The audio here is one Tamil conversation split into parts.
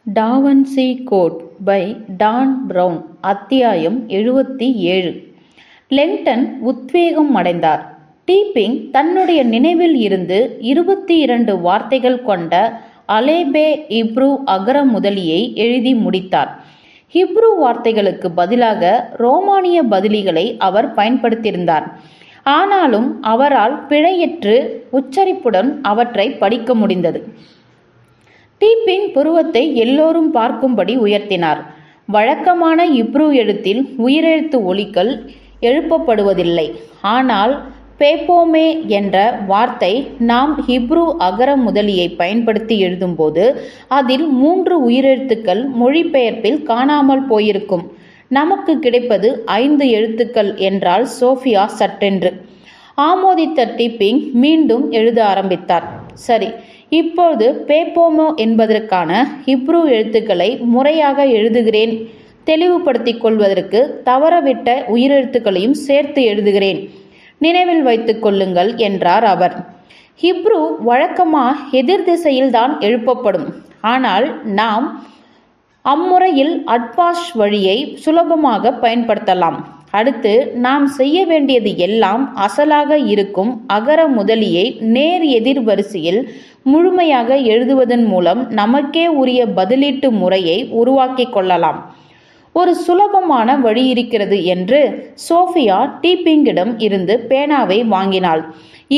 Da Vinci code by Dan Brown. அத்தியாயம் 77. லெங்டன் உத்வேகம் அடைந்தார். டீப்பிங் தன்னுடைய நினைவில் இருந்து 22 வார்த்தைகள் கொண்ட அலேபே இப்ரு அகர முதலியை எழுதி முடித்தார். ஹிப்ரு வார்த்தைகளுக்கு பதிலாக ரோமானிய பதிலிகளை அவர் பயன்படுத்தியிருந்தார். ஆனாலும் அவரால் பிழையற்று உச்சரிப்புடன் அவற்றை படிக்க முடிந்தது. டீப்பிங் புருவத்தை எல்லோரும் பார்க்கும்படி உயர்த்தினார். வழக்கமான இப்ரு எழுத்தில் உயிரெழுத்து ஒலிகள் எழுப்பப்படுவதில்லை. ஆனால் பேப்போமே என்ற வார்த்தை நாம் ஹிப்ரு அகர முதலியை பயன்படுத்தி எழுதும்போது அதில் 3 உயிரெழுத்துக்கள் மொழிபெயர்ப்பில் காணாமல் போயிருக்கும். நமக்கு கிடைப்பது 5 எழுத்துக்கள் என்றால் சோஃபியா சட்டென்று ஆமோதித்த டீப்பிங் மீண்டும் எழுத ஆரம்பித்தார். சரி, இப்போது பேப்போமோ என்பதற்கான ஹிப்ரு எழுத்துக்களை முறையாக எழுதுகிறேன். தெளிவுபடுத்திக் கொள்வதற்கு தவறவிட்ட உயிரெழுத்துக்களையும் சேர்த்து எழுதுகிறேன். நினைவில் வைத்துக் கொள்ளுங்கள் என்றார் அவர். ஹிப்ரு வழக்கமாக எதிர் திசையில்தான் எழுப்பப்படும். ஆனால் நாம் அம்முறையில் அட்பாஷ் வழியை சுலபமாக பயன்படுத்தலாம். அடுத்து நாம் செய்ய வேண்டியது எல்லாம் அசலாக இருக்கும் அகர முதலியை நேர் எதிர் வரிசையில் முழுமையாக எழுதுவதன் மூலம் நமக்கே உரிய பதிலீட்டு முறையை உருவாக்கி கொள்ளலாம். ஒரு சுலபமான வழி இருக்கிறது என்று சோஃபியா டீப்பிங்கிடம் இருந்து பேனாவை வாங்கினாள்.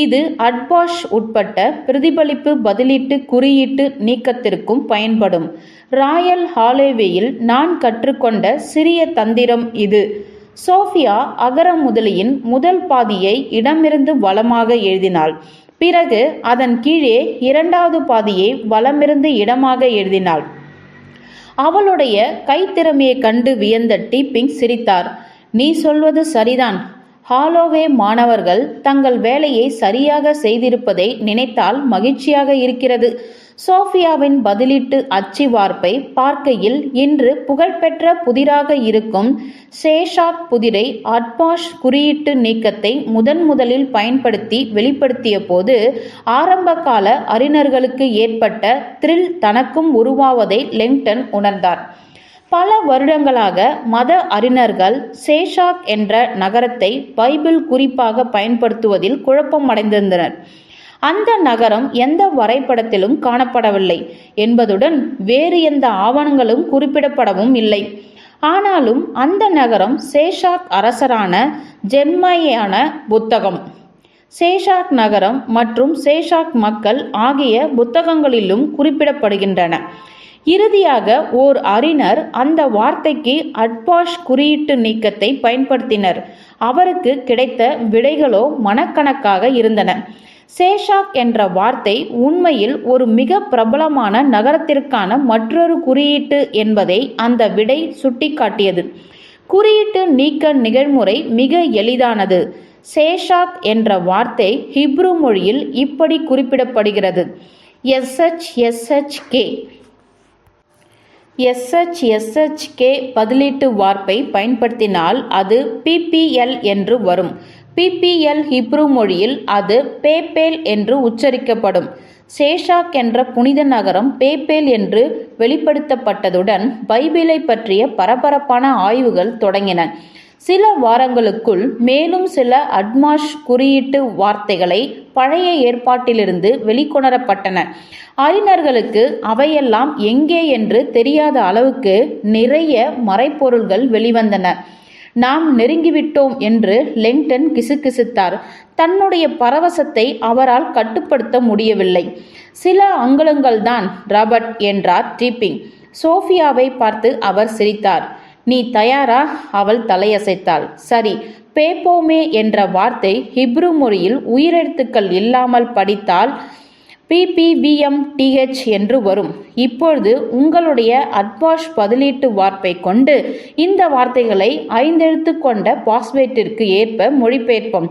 இது அட்பாஷ் உட்பட்ட பிரதிபலிப்பு பதிலீட்டு குறியீட்டு நீக்கத்திற்கும் பயன்படும். ராயல் ஹாலோவேயில் நான் கற்றுக்கொண்ட சிறிய தந்திரம் இது. சோஃபியா அகர முதலியின் முதல் பாதியை இடமிருந்து வலமாக எழுதினாள். பிறகு அதன் கீழே 2வது பாதியை வலமிருந்து இடமாக எழுதினாள். அவளுடைய கைத்திறமையை கண்டு வியந்த டீப்பிங் சிரித்தார். நீ சொல்வது சரிதான். ஹாலோவே மாணவர்கள் தங்கள் வேலையை சரியாக செய்திருப்பதை நினைத்தால் மகிழ்ச்சியாக இருக்கிறது. சோஃபியாவின் பதிலீட்டு அச்சு வார்ப்பை பார்க்கையில் இன்று புகழ்பெற்ற புதிராக இருக்கும் சேஷாக் புதிரை அட்பாஷ் குறியீட்டு நீக்கத்தை முதலில் பயன்படுத்தி வெளிப்படுத்திய போது ஆரம்பகால அறிஞர்களுக்கு ஏற்பட்ட த்ரில் தனக்கும் உருவாவதை லெங்டன் உணர்ந்தார். பல வருடங்களாக மத அறிஞர்கள் சேஷாக் என்ற நகரத்தை பைபிள் குறிப்பாக பயன்படுத்துவதில் குழப்பம் அடைந்திருந்தனர். அந்த நகரம் எந்த வரைபடத்திலும் காணப்படவில்லை என்பதுடன் வேறு எந்த ஆவணங்களும் குறிப்பிடப்படவும் இல்லை. ஆனாலும் அந்த நகரம் சேஷாக் அரசரான ஜெர்மாயான புத்தகம், சேஷாக் நகரம் மற்றும் சேஷாக் மக்கள் ஆகிய புத்தகங்களிலும் குறிப்பிடப்படுகின்றன. இறுதியாக ஓர் அறிஞர் அந்த வார்த்தைக்கு அட்பாஷ் குறியீட்டு நீக்கத்தை பயன்படுத்தினர். அவருக்கு கிடைத்த விடைகளோ மனக்கணக்காக இருந்தன. சேஷாக் என்ற வார்த்தை உண்மையில் ஒரு மிக பிரபலமான நகரத்திற்கான மற்றொரு குறியீட்டு என்பதை அந்த விடை சுட்டிக்காட்டியது. குறியீட்டு நீக்க நிகழ்முறை மிக எளிதானது. சேஷாக் என்ற வார்த்தை ஹிப்ரு மொழியில் இப்படி குறிப்பிடப்படுகிறது: SHSHK. SHSHK பதிலீட்டு வார்ப்பை பயன்படுத்தினால் அது PPL என்று வரும். PPL ஹிப்ரு மொழியில் அது பேப்பேல் என்று உச்சரிக்கப்படும். சேஷாக் என்ற புனித நகரம் பேப்பேல் என்று வெளிப்படுத்தப்பட்டதுடன் பைபிளை பற்றிய பரபரப்பான ஆய்வுகள் தொடங்கின. சில வாரங்களுக்குள் மேலும் சில அட்மாஷ் குறியீட்டு வார்த்தைகளை பழைய ஏற்பாட்டிலிருந்து வெளிக்கொணரப்பட்டன. அறிஞர்களுக்கு அவையெல்லாம் எங்கே என்று தெரியாத அளவுக்கு நிறைய மறைப்பொருள்கள் வெளிவந்தன. நாம் நெருங்கிவிட்டோம் என்று லெங்டன் கிசுகிசுத்தார். தன்னுடைய பரவசத்தை அவரால் கட்டுப்படுத்த முடியவில்லை. சில அங்குலங்கள்தான் ராபர்ட் என்றார் டீப்பிங். சோஃபியாவை பார்த்து அவர் சிரித்தார். நீ தயாரா? அவள் தலையசைத்தாள். சரி, பேப்போமே என்ற வார்த்தை ஹிப்ரு மொழியில் உயிரெழுத்துக்கள் இல்லாமல் படித்தால் PPVMTH என்று வரும். இப்பொழுது உங்களுடைய அட்பாஷ் பதிலீட்டு வார்ப்பை கொண்டு இந்த வார்த்தைகளை 5 எழுத்து கொண்ட பாஸ்வேட்டிற்கு ஏற்ப மொழிபெயர்ப்போம்.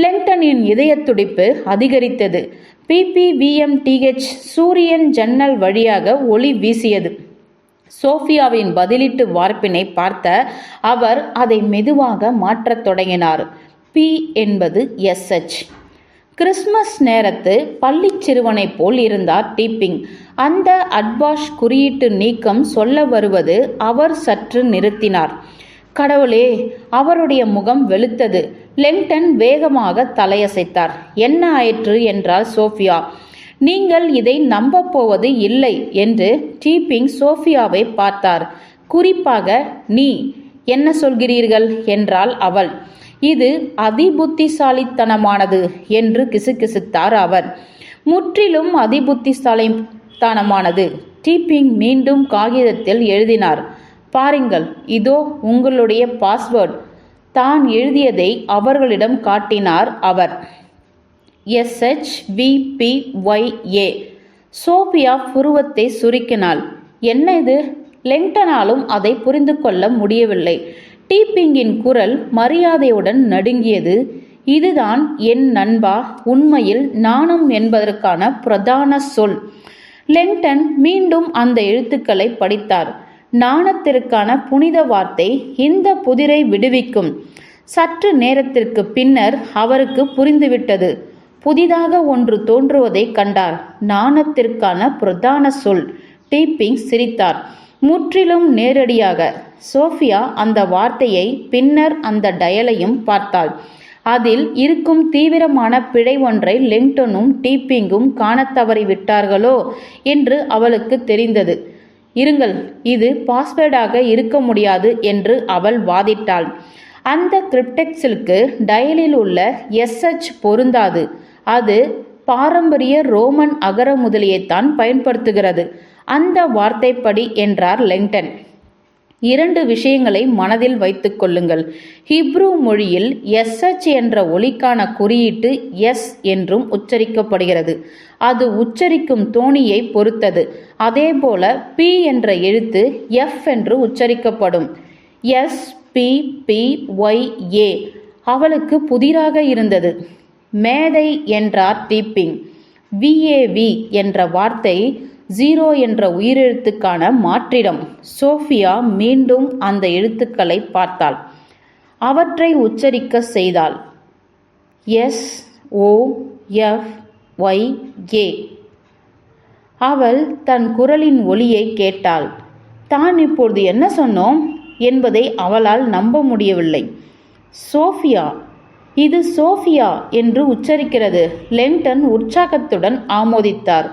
லெங்டனின் இதய துடிப்பு அதிகரித்தது. PPVMTH சூரியன் ஜன்னல் வழியாக ஒளி வீசியது. சோஃபியாவின் பதிலீட்டு வார்ப்பினை பார்த்த அவர் அதை மெதுவாக மாற்றத் தொடங்கினார். P என்பது SH. கிறிஸ்மஸ் நேரத்து பள்ளி சிறுவனை போல் இருந்தார் டீப்பிங். அந்த அட்பாஷ் குறியீட்டு நீக்கம் சொல்ல வருவது அவர் சற்று நிறுத்தினார். கடவுளே! அவருடைய முகம் வெளுத்தது. லெங்டன் வேகமாக தலையசைத்தார். என்ன ஆயிற்று என்றாள் சோஃபியா. நீங்கள் இதை நம்பப் போவது இல்லை என்று டீப்பிங் சோஃபியாவை பார்த்தார். குறிப்பாக நீ என்ன சொல்கிறீர்கள் என்றாள் அவள். இது அதிபுத்திசாலித்தனமானது என்று கிசுகிசுத்தார் அவர். முற்றிலும் அதிபுத்திசாலித்தனமானது. டீப்பிங் மீண்டும் காகிதத்தில் எழுதினார். பாருங்கள், இதோ உங்களுடைய பாஸ்வேர்டு. தான் எழுதியதை அவர்களிடம் காட்டினார் அவர். SHVPYA. சோபியா புருவத்தை சுருக்கினாள். என்ன இது? லெங்டனாலும் அதை புரிந்து கொள்ள முடியவில்லை. டீப்பிங்கின் குரல் மரியாதையுடன் நடுங்கியது. இதுதான் என் நண்பா உண்மையில் நாணம் என்பதற்கான பிரதான சொல். லெங்டன் மீண்டும் அந்த எழுத்துக்களை படித்தார். நாணத்திற்கான புனித வார்த்தை இந்த புதிரை விடுவிக்கும். சற்று நேரத்திற்கு பின்னர் அவருக்கு புரிந்துவிட்டது. புதிதாக ஒன்று தோன்றுவதை கண்டார். நாணத்திற்கான பிரதான சொல். டீப்பிங் சிரித்தார். முற்றிலும் நேரடியாக. சோஃபியா அந்த வார்த்தையை பின்னர் அந்த டயலையும் பார்த்தாள். அதில் இருக்கும் தீவிரமான பிழை ஒன்றை லெங்டனும் டீப்பிங்கும் காணத் தவறிவிட்டார்களோ என்று அவளுக்கு தெரிந்தது. இருங்கள், இது பாஸ்வேர்டாக இருக்க முடியாது என்று அவள் வாதிட்டாள். அந்த கிரிப்டெக்ஸிற்கு டயலில் உள்ள SH பொருந்தாது. அது பாரம்பரிய ரோமன் அகர முதலியைத்தான் பயன்படுத்துகிறது. அந்த வார்த்தைப்படி என்றார் லெங்டன். 2 விஷயங்களை மனதில் வைத்துக் கொள்ளுங்கள். ஹிப்ரு மொழியில் SH என்ற ஒலிக்கான குறியீட்டு S என்றும் உச்சரிக்கப்படுகிறது. அது உச்சரிக்கும் தோணியை பொறுத்தது. அதேபோல P என்ற எழுத்து F என்று உச்சரிக்கப்படும். SPPYA அவளுக்கு புதிராக இருந்தது. மேதை என்றார் டீப்பிங். VAV என்ற வார்த்தை 0 என்ற உயிரெழுத்துக்கான மாற்றிடம். சோஃபியா மீண்டும் அந்த எழுத்துக்களை பார்த்தாள். அவற்றை உச்சரிக்க செய்தாள். SOFYA. அவள் தன் குரலின் ஒலியை கேட்டாள். தான் இப்பொழுது என்ன சொன்னோம் என்பதை அவளால் நம்ப முடியவில்லை. சோஃபியா, இது சோஃபியா என்று உச்சரிக்கிறது. லெங்டன் உற்சாகத்துடன் ஆமோதித்தார்.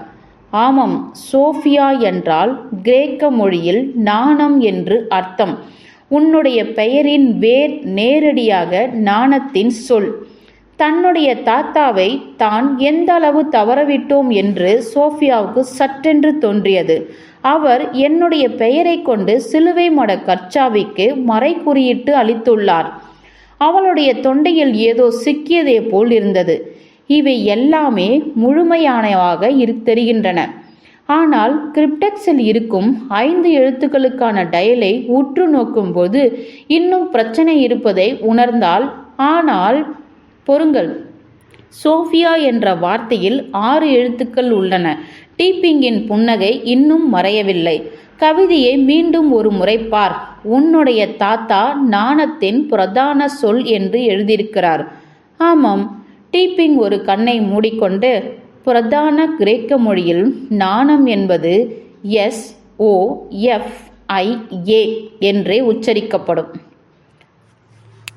ஆமாம், சோஃபியா என்றால் கிரேக்க மொழியில் நாணம் என்று அர்த்தம். உன்னுடைய பெயரின் வேர் நேரடியாக நாணத்தின் சொல். தன்னுடைய தாத்தாவை தான் எந்த அளவு தவறவிட்டோம் என்று சோஃபியாவுக்கு சட்டென்று தோன்றியது. அவர் என்னுடைய பெயரை கொண்டு சிலுவை மட கற்சாவிக்கு மறைகுறியிட்டு அளித்துள்ளார். அவளுடைய தொண்டையில் ஏதோ சிக்கியதே போல் இருந்தது. இவை எல்லாமே முழுமையானவாக தெரிகின்றன. ஆனால் கிரிப்டெக்ஸில் இருக்கும் 5 எழுத்துக்களுக்கான டயலை உற்று நோக்கும்போது இன்னும் பிரச்சனை இருப்பதை உணர்ந்தால். ஆனால் பொறுங்கள், சோஃபியா என்ற வார்த்தையில் 6 எழுத்துக்கள் உள்ளன. டீப்பிங்கின் புன்னகை இன்னும் மறையவில்லை. கவிதையை மீண்டும் ஒரு முறை பார். உன்னுடைய தாத்தா நாணத்தின் பிரதான சொல் என்று எழுதியிருக்கிறார். ஆமாம். டீப்பிங் ஒரு கண்ணை மூடிக்கொண்டு, பிரதான கிரேக்க மொழியில் நாணம் என்பது SOFIA என்றே உச்சரிக்கப்படும்.